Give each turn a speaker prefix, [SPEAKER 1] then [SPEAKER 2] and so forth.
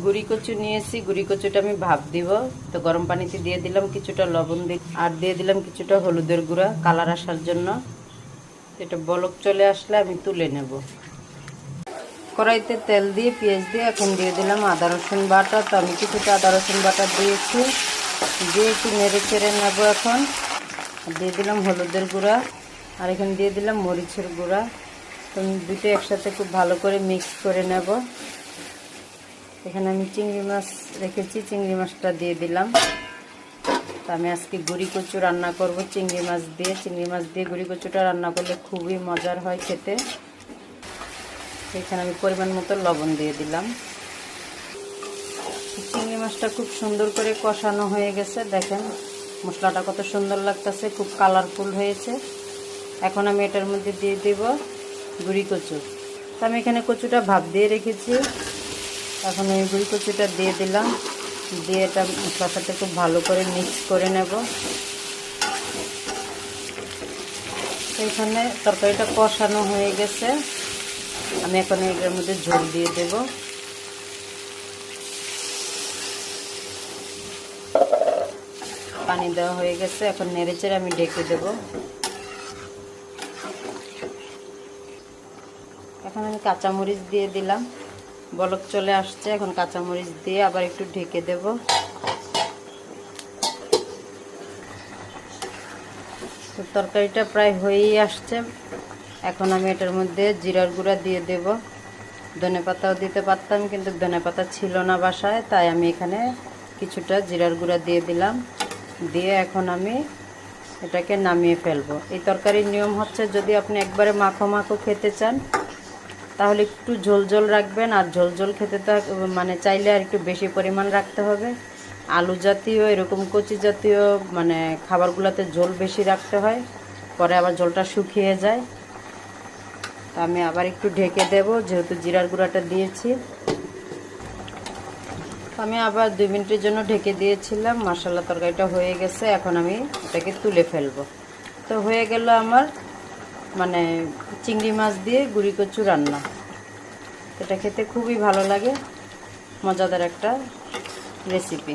[SPEAKER 1] গুড়ি কচু নিয়েছি, গুড়ি কচুটা আমি ভাপ দিব। তো গরম পানিতে দিয়ে দিলাম কিছুটা লবণ আর দিয়ে দিলাম কিছুটা হলুদের গুঁড়া কালার আসার জন্য। এটা বলক চলে আসলে আমি তুলে নেব। কড়াইতে তেল দিয়ে পেঁয়াজ দিয়ে এখন দিয়ে দিলাম আদা রসুন বাটা। তো আমি কিছুটা আদা রসুন বাটা দিয়েছি, দিয়ে একটু নেড়ে চেড়ে নেব। এখন দিয়ে দিলাম হলুদের গুঁড়া আর এখানে দিয়ে দিলাম মরিচের গুঁড়া। তো আমি দুটো একসাথে খুব ভালো করে মিক্স করে নেব। এখানে আমি চিংড়ি মাছ রেখেছি, চিংড়ি মাছটা দিয়ে দিলাম। তো আমি আজকে গুড়ি কচু রান্না করব চিংড়ি মাছ দিয়ে। চিংড়ি মাছ দিয়ে গুড়ি কচুটা রান্না করলে খুবই মজার হয় খেতে। এখানে আমি পরিমাণ মতো লবণ দিয়ে দিলাম। চিংড়ি মাছটা খুব সুন্দর করে কষানো হয়ে গেছে, দেখেন মশলাটা কত সুন্দর লাগতেছে, খুব কালারফুল হয়েছে। এখন আমি এটার মধ্যে দিয়ে দেব গুড়ি কচু। তো আমি এখানে কচুটা ভাপ দিয়ে রেখেছি, এখন আমি গুড়ি কচুটা দিয়ে দিলাম। দিয়ে এটা মশলার সাথে খুব ভালো করে মিক্স করে নেব। এখানে তরকারিটা কষানো হয়ে গেছে, আমি এখন এটার মধ্যে ঝোল দিয়ে দেব। পানি দেওয়া হয়ে গেছে, এখন নেড়েচেড়ে আমি ঢেকে দেব। এখন আমি কাঁচামরিচ দিয়ে দিলাম, বলক চলে আসছে। এখন কাঁচামরিচ দিয়ে আবার একটু ঢেকে দেব। তো তরকারিটা প্রায় হয়েই আসছে। এখন আমি এটার মধ্যে জিরার গুঁড়া দিয়ে দেব। ধনেপাতাও দিতে পারতাম, কিন্তু ধনেপাতা ছিল না বাসায়, তাই আমি এখানে কিছুটা জিরার গুঁড়া দিয়ে দিলাম। দিয়ে এখন আমি এটাকে নামিয়ে ফেলবো। এই তরকারির নিয়ম হচ্ছে, যদি আপনি একবারে মাখো মাখো খেতে চান তাহলে একটু ঝোল ঝোল রাখবেন। আর ঝোল ঝোল খেতে তো মানে চাইলে আর একটু বেশি পরিমাণ রাখতে হবে। আলু জাতীয় এরকম কচি জাতীয় মানে খাবারগুলোতে ঝোল বেশি রাখতে হয়, পরে আবার ঝোলটা শুকিয়ে যায়। তো আমি আবার একটু ঢেকে দেব, যেহেতু জিরার গুঁড়াটা দিয়েছি। আমি আবার 2 মিনিটের জন্য ঢেকে দিয়েছিলাম। মাশাআল্লাহ তরকারিটা হয়ে গেছে, এখন আমি এটাকে তুলে ফেলবো। তো হয়ে গেল আমার মানে চিংড়ি মাছ দিয়ে গুড়ি কচু রান্না। এটা খেতে খুবই ভালো লাগে, মজাদার একটা রেসিপি।